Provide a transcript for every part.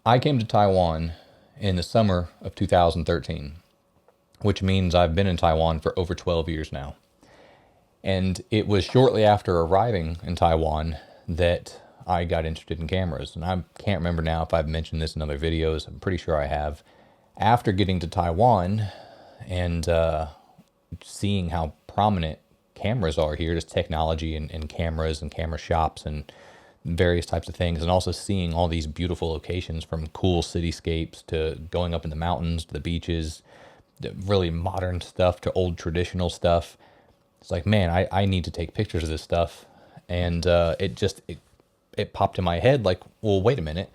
I came to Taiwan in the summer of 2013, which means I've been in Taiwan for over 12 years now. And it was shortly after arriving in Taiwan that I got interested in cameras. And I can't remember now if I've mentioned this in other videos. I'm pretty sure I have. After getting to Taiwan and seeing how prominent cameras are here, just technology and cameras and camera shops and various types of things, and also seeing all these beautiful locations from cool cityscapes to going up in the mountains to the beaches, really modern stuff to old traditional stuff. It's like, man, I need to take pictures of this stuff. And it popped in my head like, well, wait a minute.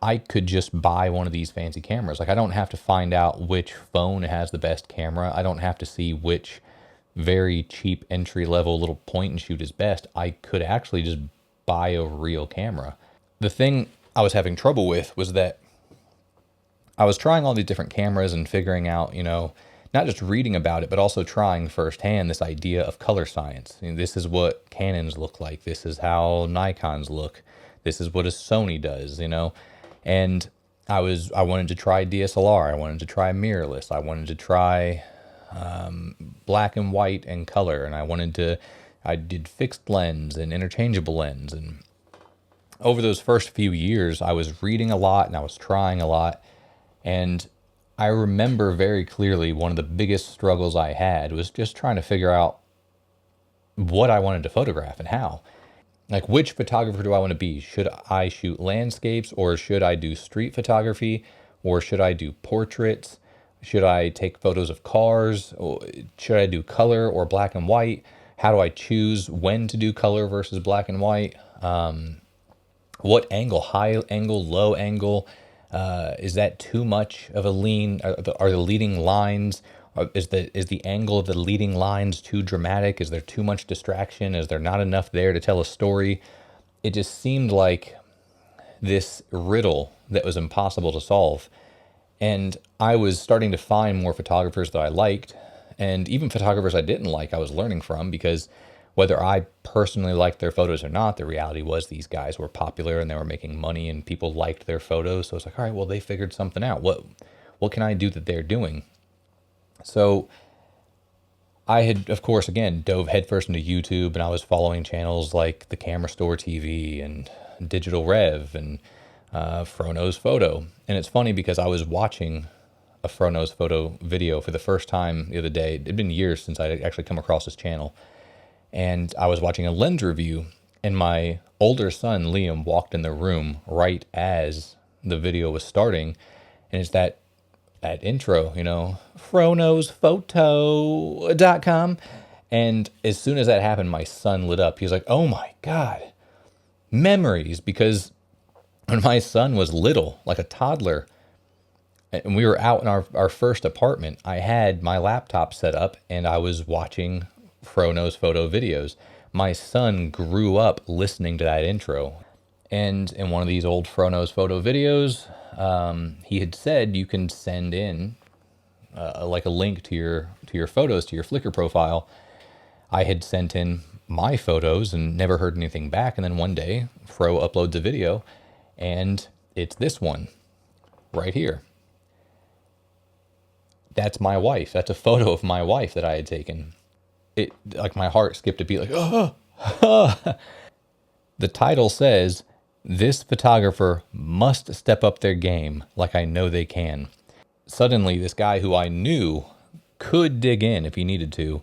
I could just buy one of these fancy cameras. Like, I don't have to find out which phone has the best camera. I don't have to see which very cheap entry level little point and shoot is best. I could actually just buy a real camera. The thing I was having trouble with was that I was trying all these different cameras and figuring out, not just reading about it, but also trying firsthand this idea of color science. This is what Canons look like. This is how Nikons look. This is what a Sony does, And I wanted to try DSLR. I wanted to try mirrorless. I wanted to try black and white and color. And I did fixed lens and interchangeable lens. And over those first few years, I was reading a lot and I was trying a lot. And I remember very clearly one of the biggest struggles I had was just trying to figure out what I wanted to photograph and how. Like, which photographer do I want to be? Should I shoot landscapes, or should I do street photography, or should I do portraits? Should I take photos of cars? Or should I do color or black and white? How do I choose when to do color versus black and white? What angle, high angle, low angle? Is that too much of a lean? Are the leading lines, is the angle of the leading lines too dramatic? Is there too much distraction? Is there not enough there to tell a story? It just seemed like this riddle that was impossible to solve. And I was starting to find more photographers that I liked, and even photographers I didn't like, I was learning from, because whether I personally liked their photos or not, the reality was these guys were popular and they were making money and people liked their photos. So it's like, all right, well, they figured something out. What can I do that they're doing? So I had, of course, again, dove headfirst into YouTube, and I was following channels like the Camera Store TV and Digital Rev and Fro Knows Photo. And it's funny because I was watching a Fro Knows Photo video for the first time the other day. It'd been years since I'd actually come across this channel. And I was watching a lens review, and my older son, Liam, walked in the room right as the video was starting. And it's that intro, FroKnowsPhoto.com. And as soon as that happened, my son lit up. He was like, oh my God, memories. Because when my son was little, like a toddler, and we were out in our first apartment, I had my laptop set up and I was watching Fro Knows Photo videos. My son grew up listening to that intro. And in one of these old Fro Knows Photo videos, he had said you can send in like a link to your photos, to your Flickr profile. I had sent in my photos and never heard anything back. And then one day, Fro uploads a video, and it's this one right here. That's my wife. That's a photo of my wife that I had taken. It, like, my heart skipped a beat, like, oh. The title says, "This photographer must step up their game like I know they can." Suddenly, this guy who I knew could dig in if he needed to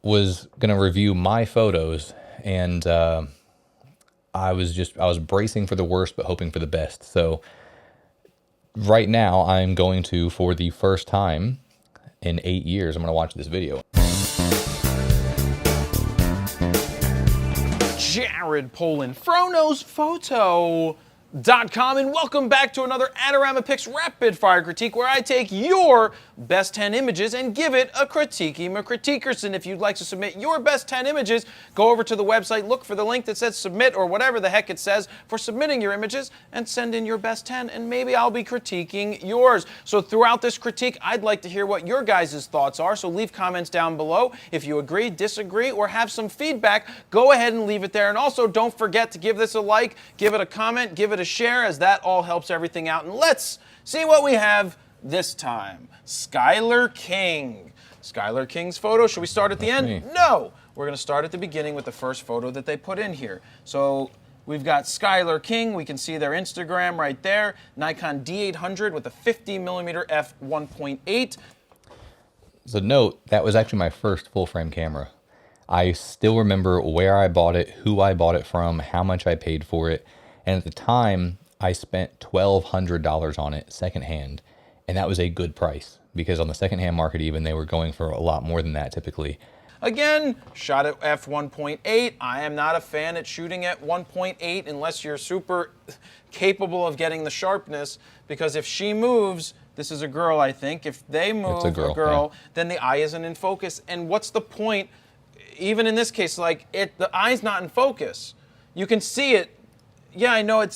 was going to review my photos, and I was bracing for the worst but hoping for the best. So right now, I'm going to, for the first time in 8 years, I'm going to watch this video. Jared Polin, FroKnowsPhoto.com, and welcome back to another Adorama Picks Rapid Fire Critique, where I take your best 10 images and give it a critiquey McCritiquerson. If you'd like to submit your best 10 images, go over to the website, look for the link that says submit, or whatever the heck it says for submitting your images, and send in your best 10, and maybe I'll be critiquing yours. So throughout this critique, I'd like to hear what your guys' thoughts are, so leave comments down below. If you agree, disagree, or have some feedback, go ahead and leave it there. And also, don't forget to give this a like, give it a comment, give it a share, as that all helps everything out. And let's see what we have this time. Skylar King. Skylar King's photo. Should we start at the end? me. No. We're going to start at the beginning with the first photo that they put in here. So we've got Skylar King. We can see their Instagram right there. Nikon D800 with a 50mm f1.8. So note, that was actually my first full frame camera. I still remember where I bought it, who I bought it from, how much I paid for it. And at the time, I spent $1,200 on it secondhand. And that was a good price because on the secondhand market even, they were going for a lot more than that typically. Again, shot at f1.8. I am not a fan at shooting at 1.8 unless you're super capable of getting the sharpness, because if she moves, this is a girl, I think. If they move, It's a girl, yeah. Then the eye isn't in focus. And what's the point? Even in this case, like the eye's not in focus. You can see it. Yeah, I know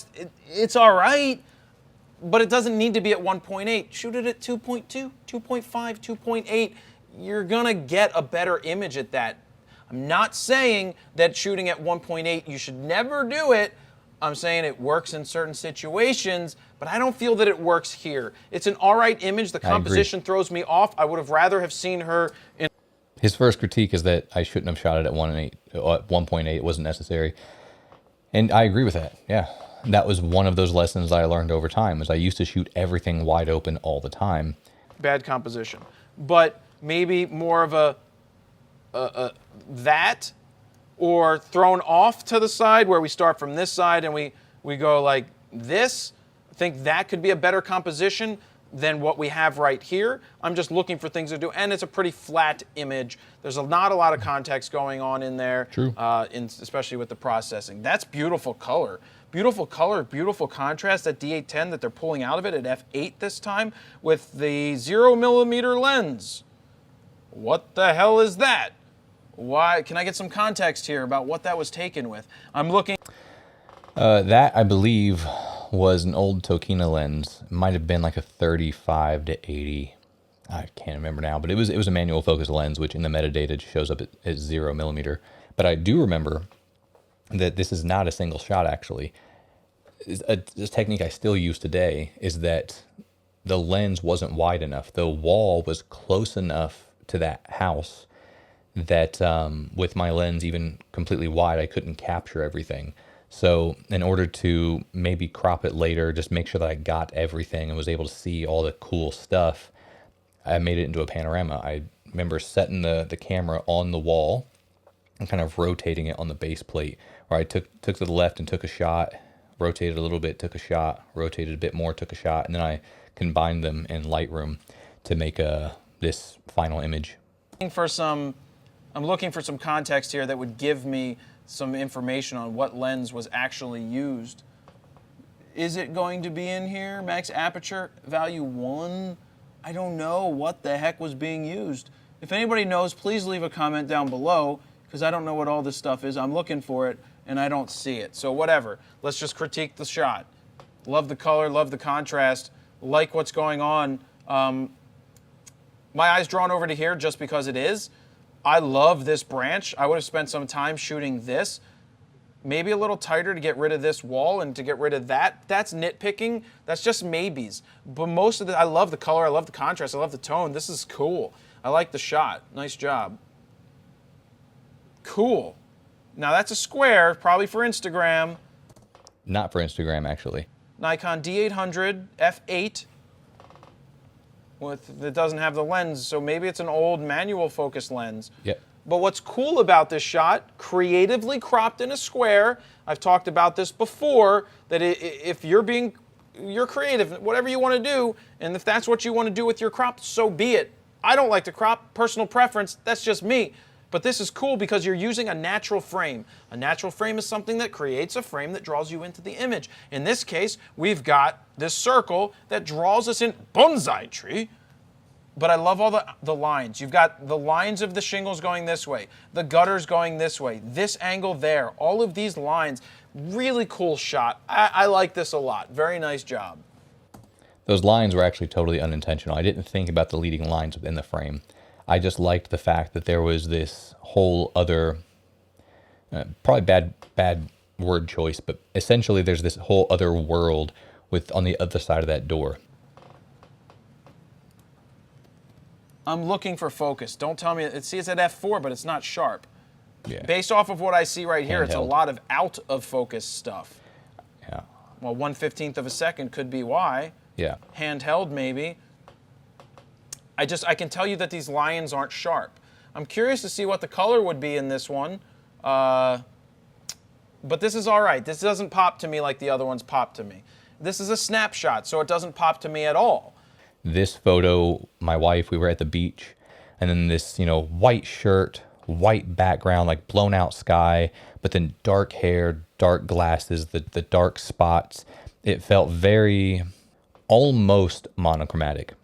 it's all right, but it doesn't need to be at 1.8. Shoot it at 2.2, 2.5, 2.8. You're gonna get a better image at that. I'm not saying that shooting at 1.8, you should never do it. I'm saying it works in certain situations, but I don't feel that it works here. It's an all right image. The composition throws me off. I would have rather have seen her in. His first critique is that I shouldn't have shot it at 1.8. It wasn't necessary. And I agree with that. Yeah. That was one of those lessons I learned over time, is I used to shoot everything wide open all the time. Bad composition. But maybe more of a that, or thrown off to the side where we start from this side and we go like this. I think that could be a better composition than what we have right here. I'm just looking for things to do, and it's a pretty flat image. There's not a lot of context going on in there. True. Especially with the processing. That's beautiful color. Beautiful color, beautiful contrast. That D810 that they're pulling out of it at f8 this time with the 0mm lens. What the hell is that? Why? Can I get some context here about what that was taken with? I'm looking. That, I believe, was an old Tokina lens. It might have been like a 35 to 80. I can't remember now, but it was a manual focus lens, which in the metadata shows up at 0mm. But I do remember that this is not a single shot, actually. This technique I still use today is that the lens wasn't wide enough. The wall was close enough to that house that with my lens even completely wide, I couldn't capture everything. So in order to maybe crop it later, just make sure that I got everything and was able to see all the cool stuff, I made it into a panorama. I remember setting the camera on the wall and kind of rotating it on the base plate, where I took to the left and took a shot, rotated a little bit, took a shot, rotated a bit more, took a shot, and then I combined them in Lightroom to make this final image. I'm looking for some context here that would give me some information on what lens was actually used. Is it going to be in here? Max aperture value 1? I don't know what the heck was being used. If anybody knows, please leave a comment down below, because I don't know what all this stuff is. I'm looking for it and I don't see it. So whatever, let's just critique the shot. Love the color, love the contrast, like what's going on. My eye's drawn over to here just because it is. I love this branch. I would have spent some time shooting this. Maybe a little tighter to get rid of this wall and to get rid of that. That's nitpicking. That's just maybes. But most of I love the color. I love the contrast. I love the tone. This is cool. I like the shot. Nice job. Cool. Now that's a square, probably for Instagram. Not for Instagram, actually. Nikon D800 f8. It doesn't have the lens, so maybe it's an old manual focus lens. Yep. But what's cool about this shot, creatively cropped in a square, I've talked about this before, that if you're creative, whatever you want to do, and if that's what you want to do with your crop, so be it. I don't like to crop, personal preference, that's just me. But this is cool because you're using a natural frame. A natural frame is something that creates a frame that draws you into the image. In this case, we've got this circle that draws us in bonsai tree. But I love all the lines. You've got the lines of the shingles going this way, the gutters going this way, this angle there, all of these lines. Really cool shot. I like this a lot. Very nice job. Those lines were actually totally unintentional. I didn't think about the leading lines within the frame. I just liked the fact that there was this whole other, probably bad word choice, but essentially there's this whole other world with on the other side of that door. I'm looking for focus. Don't tell me, see it's at f4, but it's not sharp. Yeah. Based off of what I see right here, it's a Handheld. lot of out of focus stuff. Yeah. Well, 1/15 of a second could be why. Yeah. Handheld maybe. I can tell you that these lions aren't sharp. I'm curious to see what the color would be in this one. But this is all right. This doesn't pop to me like the other ones pop to me. This is a snapshot, so it doesn't pop to me at all. This photo, my wife, we were at the beach, and then this, white shirt, white background, like blown out sky, but then dark hair, dark glasses, the dark spots. It felt very almost monochromatic.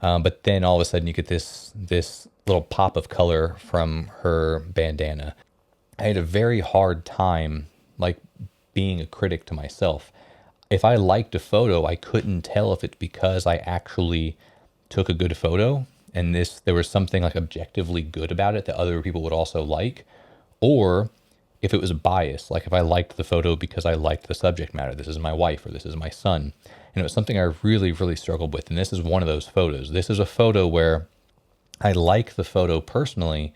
But then all of a sudden you get this little pop of color from her bandana. I had a very hard time like being a critic to myself. If I liked a photo, I couldn't tell if it's because I actually took a good photo and there was something like objectively good about it that other people would also like, or if it was a bias, like if I liked the photo because I liked the subject matter. This is my wife or this is my son. And it was something I really, really struggled with. And this is one of those photos. This is a photo where I like the photo personally,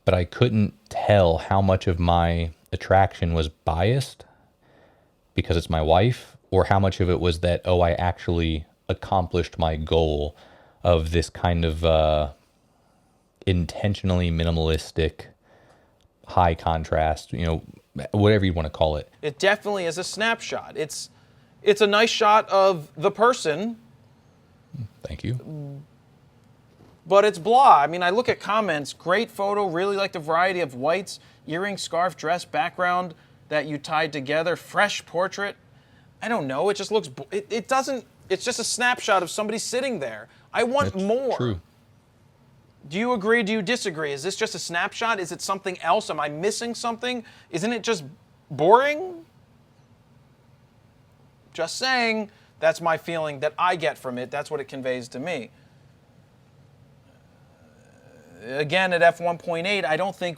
but I couldn't tell how much of my attraction was biased because it's my wife, or how much of it was that, oh, I actually accomplished my goal of this kind of intentionally minimalistic, high contrast, whatever you want to call it. It definitely is a snapshot. It's a nice shot of the person. Thank you. But it's blah. I mean, I look at comments, great photo, really like the variety of whites, earring, scarf, dress, background that you tied together, fresh portrait. I don't know, it just looks, it doesn't, it's just a snapshot of somebody sitting there. I want more. True. Do you agree? Do you disagree? Is this just a snapshot? Is it something else? Am I missing something? Isn't it just boring? Just saying, that's my feeling that I get from it. That's what it conveys to me. Again, at f1.8, I don't think,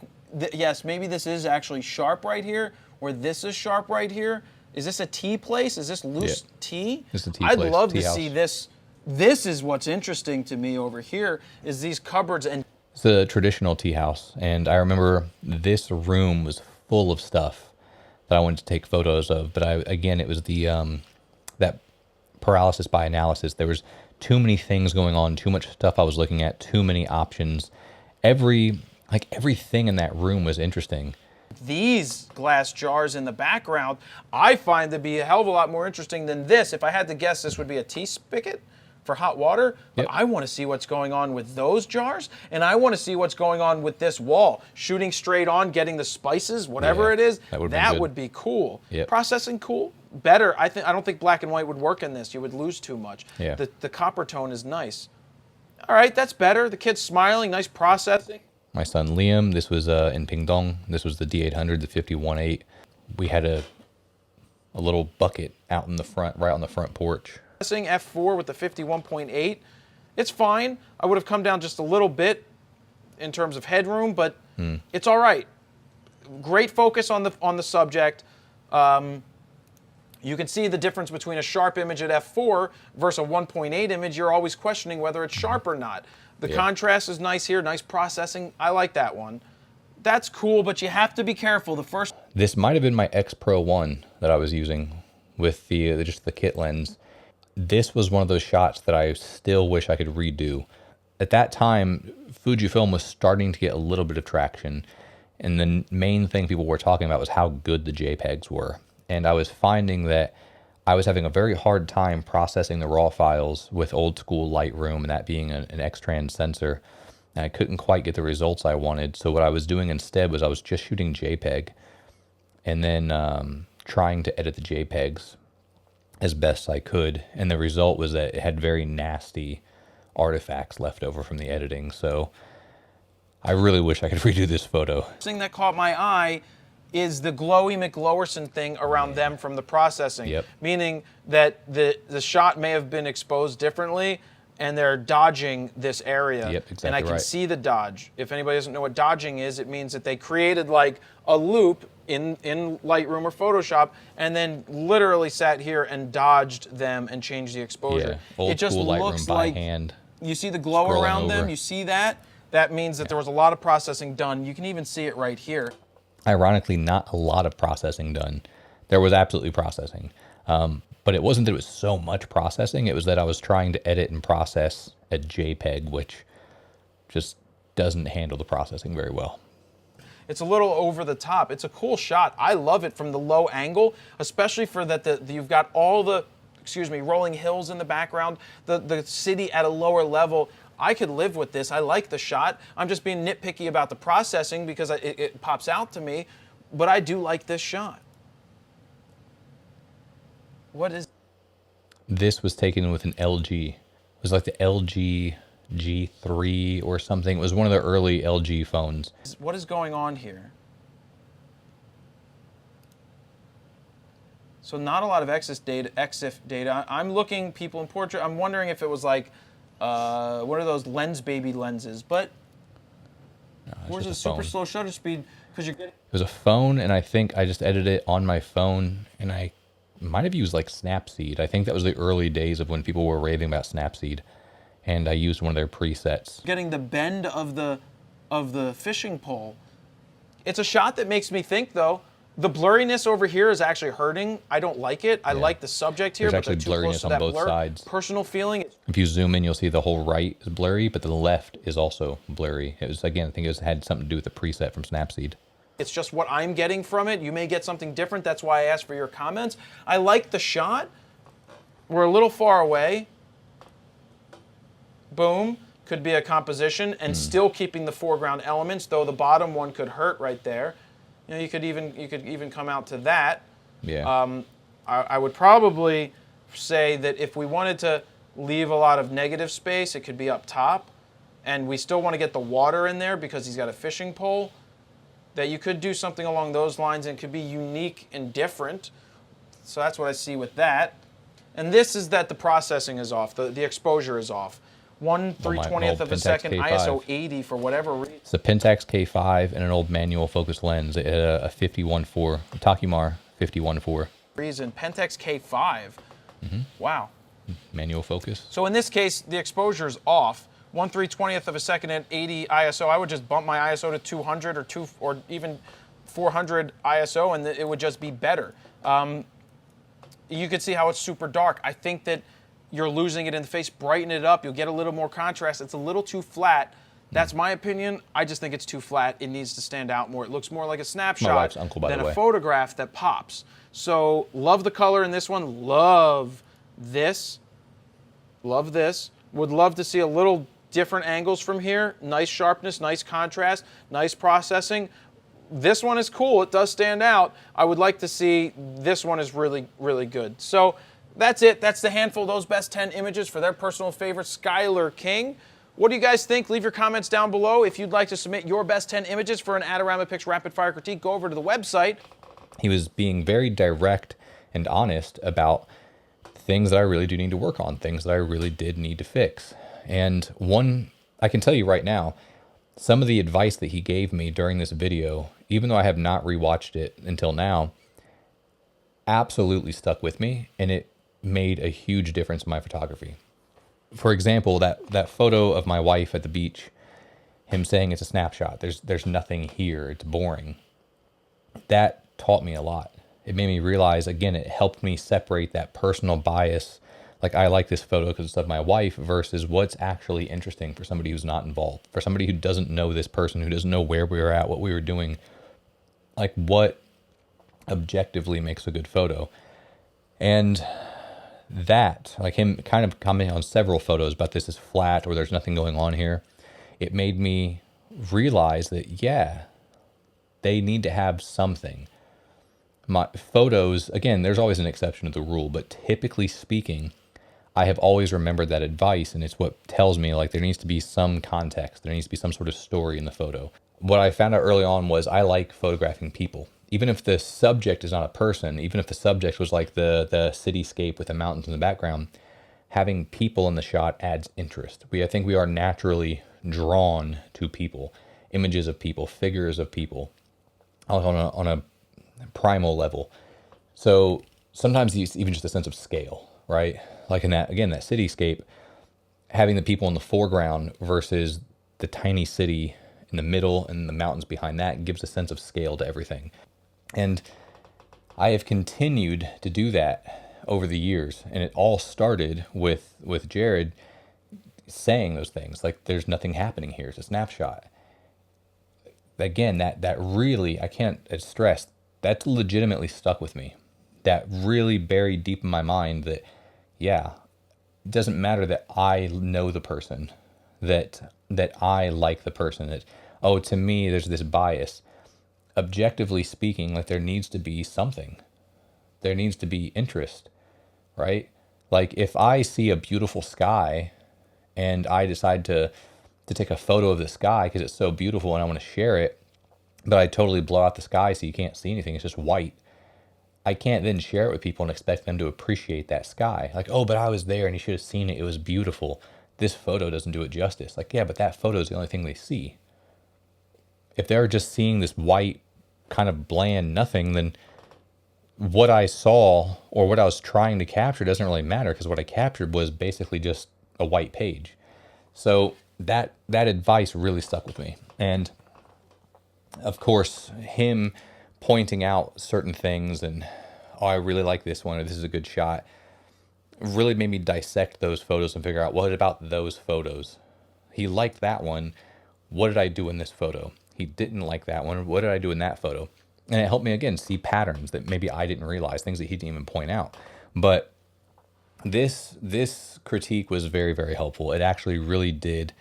yes, maybe this is actually sharp right here, or this is sharp right here. Is this a tea place? Is this loose tea? This is a tea I'd place, love tea to house. see this. This is what's interesting to me over here, is these cupboards and It's a traditional tea house, and I remember this room was full of stuff that I wanted to take photos of. But it was the that paralysis by analysis. There was too many things going on, too much stuff I was looking at, too many options. Everything in that room was interesting. these glass jars in the background, I find to be a hell of a lot more interesting than this. If I had to guess, this would be a tea spigot for hot water, but I want to see what's going on with those jars, and I want to see what's going on with this wall. Shooting straight on, getting the spices, whatever it is, that would be cool. Processing, cool. Better. I don't think black and white would work in this. You would lose too much. The copper tone is nice. All right, that's better. The kid's smiling, nice processing. My son Liam, this was in Pingdong. This was the D800, the 51.8. We had a little bucket out in the front, right on the front porch. F4 with the 51.8. It's fine. I would have come down just a little bit in terms of headroom, but it's all right. Great focus on the subject. You can see the difference between a sharp image at f4 versus a 1.8 image. You're always questioning whether it's sharp or not. The contrast is nice here, nice processing. I like that one. That's cool, but you have to be careful. This might have been my X Pro 1 that I was using with just the kit lens. This was one of those shots that I still wish I could redo. At that time, Fujifilm was starting to get a little bit of traction, and the main thing people were talking about was how good the JPEGs were. And I was finding that I was having a very hard time processing the raw files with old school Lightroom, and that being an X-Trans sensor. And I couldn't quite get the results I wanted. So what I was doing instead was I was just shooting JPEG and then trying to edit the JPEGs as best I could. And the result was that it had very nasty artifacts left over from the editing. So I really wish I could redo this photo. The thing that caught my eye is the glowy McLowerson thing around them from the processing. Meaning that the shot may have been exposed differently and they're dodging this area. Exactly. And I can see the dodge. If anybody doesn't know what dodging is, it means that they created like a loop in Lightroom or Photoshop, and then literally sat here and dodged them and changed the exposure. Yeah, old it just school looks Lightroom by like hand. You see the glow Scrolling around them. over. You see that? That means that there was a lot of processing done. You can even see it right here. Ironically, not a lot of processing done. There was absolutely processing. But it wasn't that it was so much processing. It was that I was trying to edit and process a JPEG, which just doesn't handle the processing very well. It's a little over the top. It's a cool shot. I love it from the low angle, especially for that you've got all the, rolling hills in the background, the city at a lower level. I could live with this. I like the shot. I'm just being nitpicky about the processing because it pops out to me, but I do like this shot. What is... This was taken with an LG. It was like the LG G3 or something. It was one of the early LG phones. What is going on here? So not a lot of EXIF data. I'm looking people in portrait. I'm wondering if it was like, what are those lens baby lenses? But where's the super slow shutter speed? Because you're getting... It was a phone, and I think I just edited it on my phone, and I might have used like Snapseed. I think that was the early days of when people were raving about Snapseed, and I used one of their presets. Getting the bend of the fishing pole. It's a shot that makes me think, though. The blurriness over here is actually hurting. I don't like it. I like the subject here, There's but actually they're too close blurriness to on that both blur. sides. Personal feeling. If you zoom in, you'll see the whole right is blurry, but the left is also blurry. It was, again, I think it had something to do with the preset from Snapseed. It's just what I'm getting from it. You may get something different. That's why I asked for your comments. I like the shot. We're a little far away. Boom. Could be a composition and still keeping the foreground elements, though the bottom one could hurt right there. You know, you could even come out to that. Yeah. I would probably say that if we wanted to leave a lot of negative space, it could be up top. And we still want to get the water in there because he's got a fishing pole. That you could do something along those lines and could be unique and different. So that's what I see with that. And this is that the processing is off, the exposure is off. 1/320th of a second, K5. ISO 80 for whatever reason. It's a Pentax K5 and an old manual focus lens. It had a 51.4, Takimar 51.4. Reason, Pentax K5. Wow. Manual focus. So in this case, the exposure is off. 1/320th of a second at 80 ISO. I would just bump my ISO to 200 or even 400 ISO, and it would just be better. You can see how it's super dark. I think that you're losing it in the face. Brighten it up. You'll get a little more contrast. It's a little too flat. That's my opinion. I just think it's too flat. It needs to stand out more. It looks more like a snapshot wife's uncle, by than the way. a photograph that pops. So love the color in this one. Love this. Love this. Would love to see a little different angles from here. Nice sharpness, nice contrast, nice processing. This one is cool. It does stand out. I would like to see this one is really, really good. So that's it. That's the handful of those best 10 images for their personal favorite, Skylar King. What do you guys think? Leave your comments down below. If you'd like to submit your best 10 images for an Adorama Picks Rapid Fire Critique, go over to the website. He was being very direct and honest about things that I really do need to work on, things that I really did need to fix. And one, I can tell you right now, some of the advice that he gave me during this video, even though I have not rewatched it until now, absolutely stuck with me, and it made a huge difference in my photography. For example, that photo of my wife at the beach, him saying it's a snapshot, there's nothing here, it's boring. That taught me a lot. It made me realize, again, it helped me separate that personal bias. Like, I like this photo because it's of my wife versus what's actually interesting for somebody who's not involved. For somebody who doesn't know this person, who doesn't know where we were at, what we were doing. Like, what objectively makes a good photo. And that, like him kind of commenting on several photos about this is flat or there's nothing going on here, it made me realize that, yeah, they need to have something. My photos, again, there's always an exception to the rule, but typically speaking, I have always remembered that advice, and it's what tells me like there needs to be some context. There needs to be some sort of story in the photo. What I found out early on was I like photographing people. Even if the subject is not a person, even if the subject was like the cityscape with the mountains in the background, having people in the shot adds interest. I think we are naturally drawn to people, images of people, figures of people. On a primal level. So sometimes even just a sense of scale, right? Like in that, again, that cityscape, having the people in the foreground versus the tiny city in the middle and the mountains behind that gives a sense of scale to everything. And I have continued to do that over the years. And it all started with Jared saying those things like, there's nothing happening here. It's a snapshot. Again, that really, I can't stress, that's legitimately stuck with me. That really buried deep in my mind that, yeah, it doesn't matter that I know the person, that I like the person, that, oh, to me, there's this bias. Objectively speaking, like there needs to be something. There needs to be interest, right? Like if I see a beautiful sky and I decide to take a photo of the sky because it's so beautiful and I want to share it, but I totally blow out the sky so you can't see anything. It's just white. I can't then share it with people and expect them to appreciate that sky. Like, oh, but I was there and you should have seen it. It was beautiful. This photo doesn't do it justice. Like, yeah, but that photo is the only thing they see. If they're just seeing this white, kind of bland nothing, then what I saw or what I was trying to capture doesn't really matter because what I captured was basically just a white page. So that advice really stuck with me. And of course, him pointing out certain things and, oh, I really like this one, or this is a good shot, really made me dissect those photos and figure out what about those photos. He liked that one. What did I do in this photo? He didn't like that one. What did I do in that photo? And it helped me, again, see patterns that maybe I didn't realize, things that he didn't even point out. But this critique was very, very helpful. It actually really did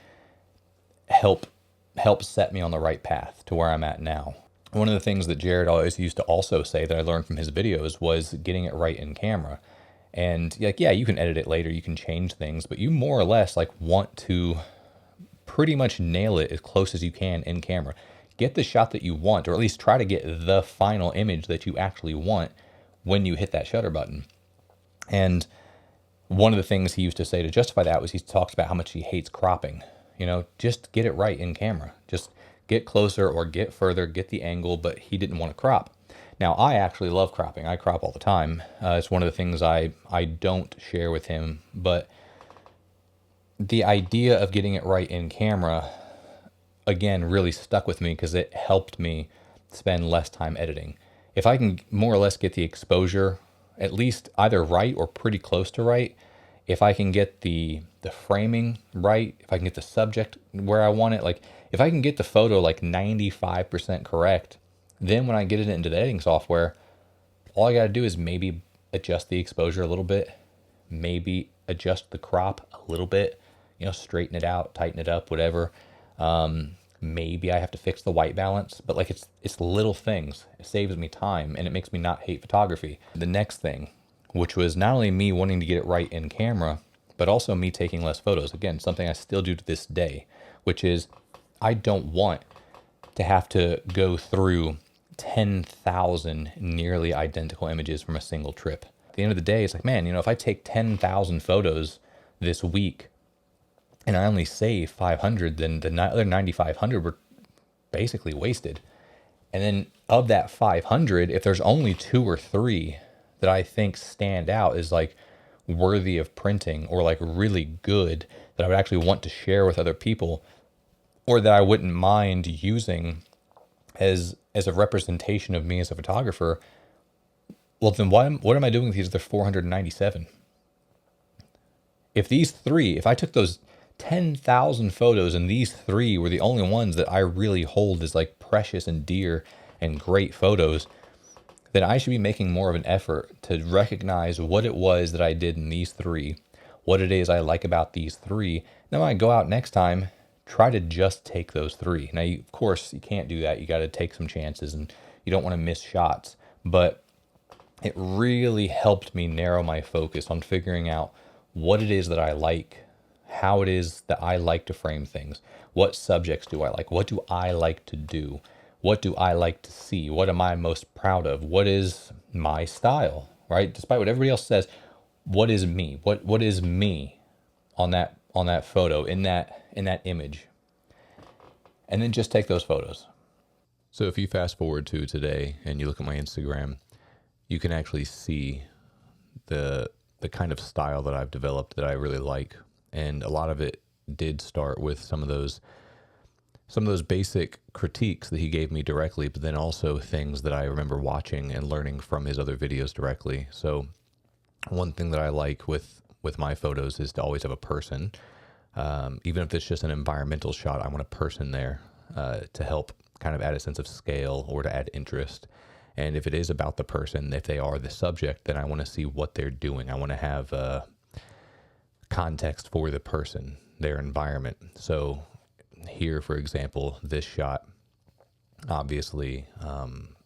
help set me on the right path to where I'm at now. One of the things that Jared always used to also say that I learned from his videos was getting it right in camera. And like, yeah, you can edit it later, you can change things, but you more or less like want to pretty much nail it as close as you can in camera. Get the shot that you want, or at least try to get the final image that you actually want when you hit that shutter button. And one of the things he used to say to justify that was he talks about how much he hates cropping. You know, just get it right in camera. Just get closer or get further, get the angle, but he didn't want to crop. Now, I actually love cropping. I crop all the time. It's one of the things I don't share with him, but the idea of getting it right in camera, again, really stuck with me because it helped me spend less time editing. If I can more or less get the exposure at least either right or pretty close to right, if I can get the framing right, if I can get the subject where I want it, like if I can get the photo like 95% correct, then when I get it into the editing software, all I got to do is maybe adjust the exposure a little bit, maybe adjust the crop a little bit, you know, straighten it out, tighten it up, whatever. Maybe I have to fix the white balance, but like it's little things. It saves me time and it makes me not hate photography. The next thing, which was not only me wanting to get it right in camera, but also me taking less photos. Again, something I still do to this day, which is I don't want to have to go through 10,000 nearly identical images from a single trip. At the end of the day, it's like, man, you know, if I take 10,000 photos this week and I only save 500, then the other 9,500 were basically wasted. And then of that 500, if there's only 2 or 3 that I think stand out as like worthy of printing or like really good that I would actually want to share with other people, or that I wouldn't mind using as a representation of me as a photographer, well, then what am I doing with these other 497? If I took those 10,000 photos and these 3 were the only ones that I really hold as like precious and dear and great photos, then I should be making more of an effort to recognize what it was that I did in these 3, what it is I like about these 3. Then when I go out next time, try to just take those 3. Now, of course, you can't do that. You got to take some chances and you don't want to miss shots. But it really helped me narrow my focus on figuring out what it is that I like, how it is that I like to frame things, what subjects do I like, what do I like to do, what do I like to see, what am I most proud of, what is my style, right? Despite what everybody else says, what is me? What is me on that photo, in that image? And then just take those photos. So if you fast forward to today and you look at my Instagram, you can actually see the kind of style that I've developed that I really like. And a lot of it did start with some of those basic critiques that he gave me directly, but then also things that I remember watching and learning from his other videos directly. So one thing that I like with my photos is to always have a person. Even if it's just an environmental shot, I want a person there to help kind of add a sense of scale or to add interest. And if it is about the person, if they are the subject, then I want to see what they're doing. I want to have context for the person, their environment. So here, for example, this shot, obviously,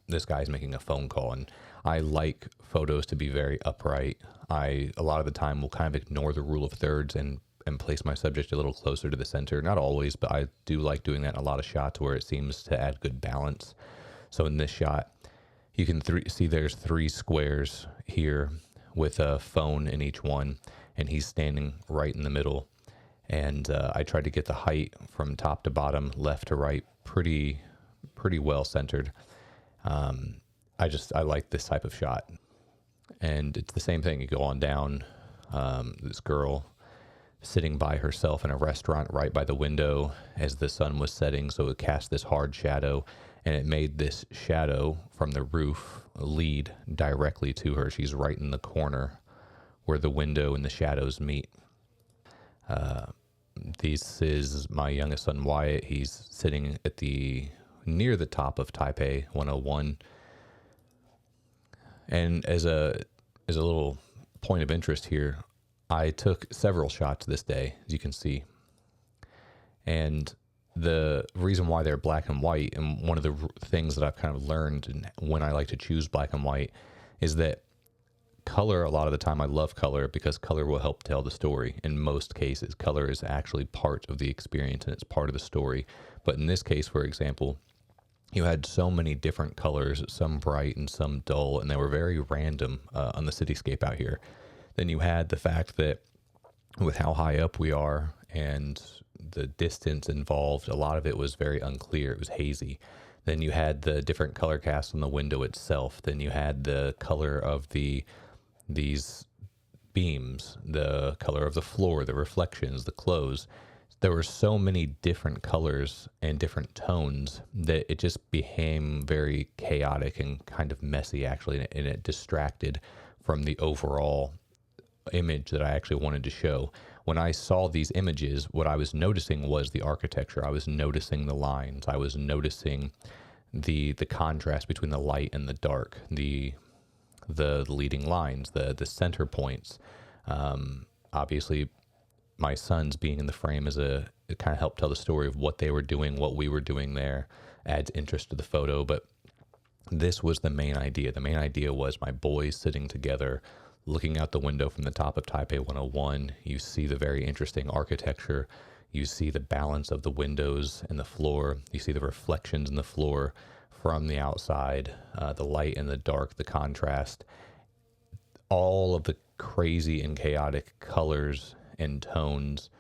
this guy's making a phone call, and I like photos to be very upright. A lot of the time will kind of ignore the rule of thirds and place my subject a little closer to the center. Not always, but I do like doing that in a lot of shots where it seems to add good balance. So in this shot, you can see there's 3 squares here with a phone in each one, and he's standing right in the middle. And I tried to get the height from top to bottom, left to right, pretty well centered. I like this type of shot. And it's the same thing. You go on down, this girl sitting by herself in a restaurant right by the window as the sun was setting. So it cast this hard shadow, and it made this shadow from the roof lead directly to her. She's right in the corner where the window and the shadows meet. This is my youngest son, Wyatt. He's sitting at near the top of Taipei 101. And as a little point of interest here, I took several shots this day, as you can see. And the reason why they're black and white, and one of the things that I've kind of learned and when I like to choose black and white, is that color, a lot of the time I love color because color will help tell the story. In most cases, color is actually part of the experience and it's part of the story. But in this case, for example, you had so many different colors, some bright and some dull, and they were very random on the cityscape out here. Then you had the fact that with how high up we are and the distance involved, a lot of it was very unclear. It was hazy. Then you had the different color cast on the window itself. Then you had the color of these beams, the color of the floor, the reflections, the clothes. There were so many different colors and different tones that it just became very chaotic and kind of messy, actually, and it distracted from the overall image that I actually wanted to show. When I saw these images, what I was noticing was the architecture. I was noticing the lines. I was noticing the contrast between the light and the dark, the leading lines, the center points. Obviously, my sons being in the frame it kind of helped tell the story of what they were doing, what we were doing there, adds interest to the photo. But this was the main idea. The main idea was my boys sitting together, looking out the window from the top of Taipei 101. You see the very interesting architecture. You see the balance of the windows and the floor. You see the reflections in the floor from the outside, the light and the dark, the contrast, all of the crazy and chaotic colors and tones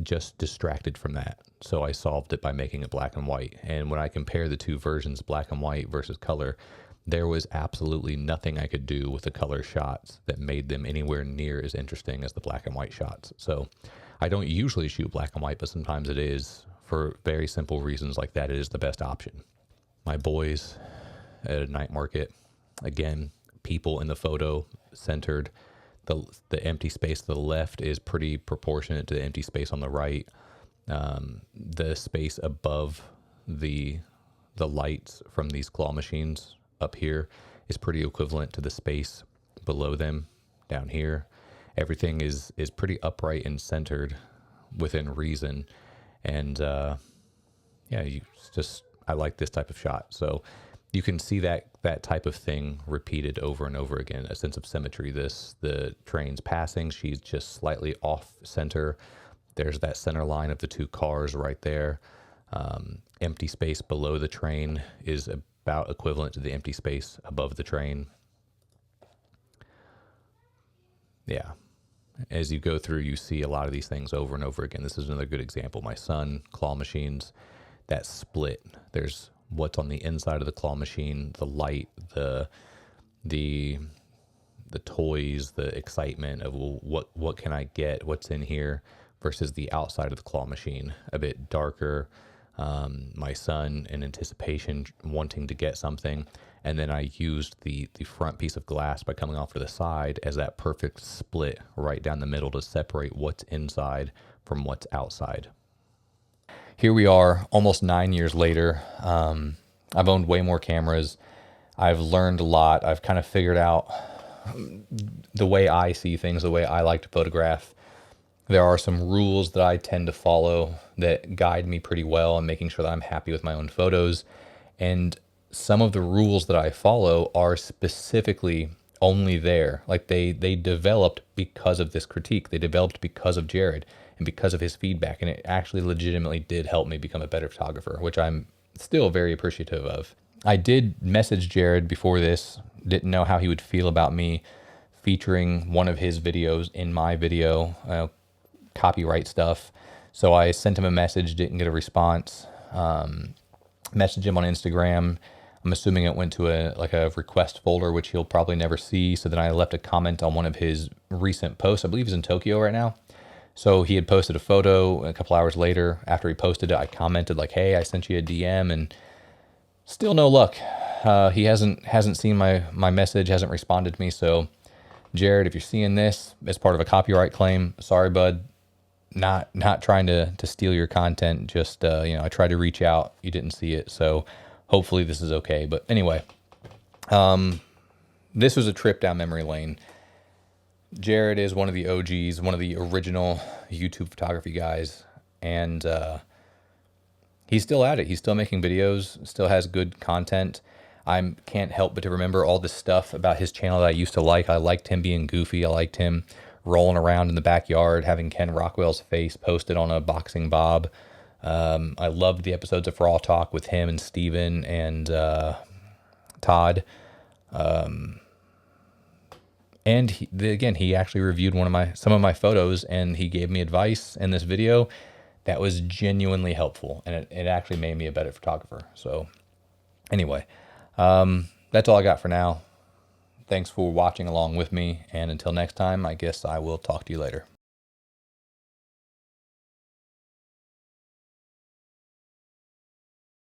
just distracted from that. So I solved it by making it black and white. And when I compare the two versions, black and white versus color, there was absolutely nothing I could do with the color shots that made them anywhere near as interesting as the black and white shots. So I don't usually shoot black and white, but sometimes it is, for very simple reasons like that, it is the best option. My boys at a night market, again, people in the photo centered. The empty space to the left is pretty proportionate to the empty space on the right. The space above the lights from these claw machines up here is pretty equivalent to the space below them down here. Everything is pretty upright and centered within reason. And I like this type of shot. So you can see that type of thing repeated over and over again, a sense of symmetry. The train's passing, she's just slightly off center. There's that center line of the two cars right there. Empty space below the train is about equivalent to the empty space above the train. Yeah. As you go through, you see a lot of these things over and over again. This is another good example. My son, claw machines, that split. There's what's on the inside of the claw machine, the light, the toys, the excitement of, well, what can I get, what's in here, versus the outside of the claw machine, a bit darker. My son in anticipation, wanting to get something, and then I used the front piece of glass by coming off to the side as that perfect split right down the middle to separate what's inside from what's outside. Here we are, almost 9 years later. I've owned way more cameras. I've learned a lot. I've kind of figured out the way I see things, the way I like to photograph. There are some rules that I tend to follow that guide me pretty well in making sure that I'm happy with my own photos. And some of the rules that I follow are specifically only there. Like they developed because of this critique. They developed because of Jared and because of his feedback. And it actually legitimately did help me become a better photographer, which I'm still very appreciative of. I did message Jared before this, didn't know how he would feel about me featuring one of his videos in my video, copyright stuff. So I sent him a message, didn't get a response. Messaged him on Instagram. I'm assuming it went to a request folder, which he'll probably never see. So then I left a comment on one of his recent posts. I believe he's in Tokyo right now. So he had posted a photo. A couple hours later, after he posted it, I commented like, "Hey, I sent you a DM," and still no luck. He hasn't seen my message, hasn't responded to me. So Jared, if you're seeing this as part of a copyright claim, sorry, bud. Not trying to steal your content. Just I tried to reach out. You didn't see it, so hopefully this is okay. But anyway, this was a trip down memory lane. Jared is one of the OGs, one of the original YouTube photography guys, and he's still at it. He's still making videos, still has good content. I can't help but to remember all this stuff about his channel that I used to like. I liked him being goofy. I liked him rolling around in the backyard, having Ken Rockwell's face posted on a boxing bob. I loved the episodes of Raw Talk with him and Steven and Todd. And he actually reviewed some of my photos, and he gave me advice in this video that was genuinely helpful, and it actually made me a better photographer. So anyway, that's all I got for now. Thanks for watching along with me, and until next time, I guess I will talk to you later.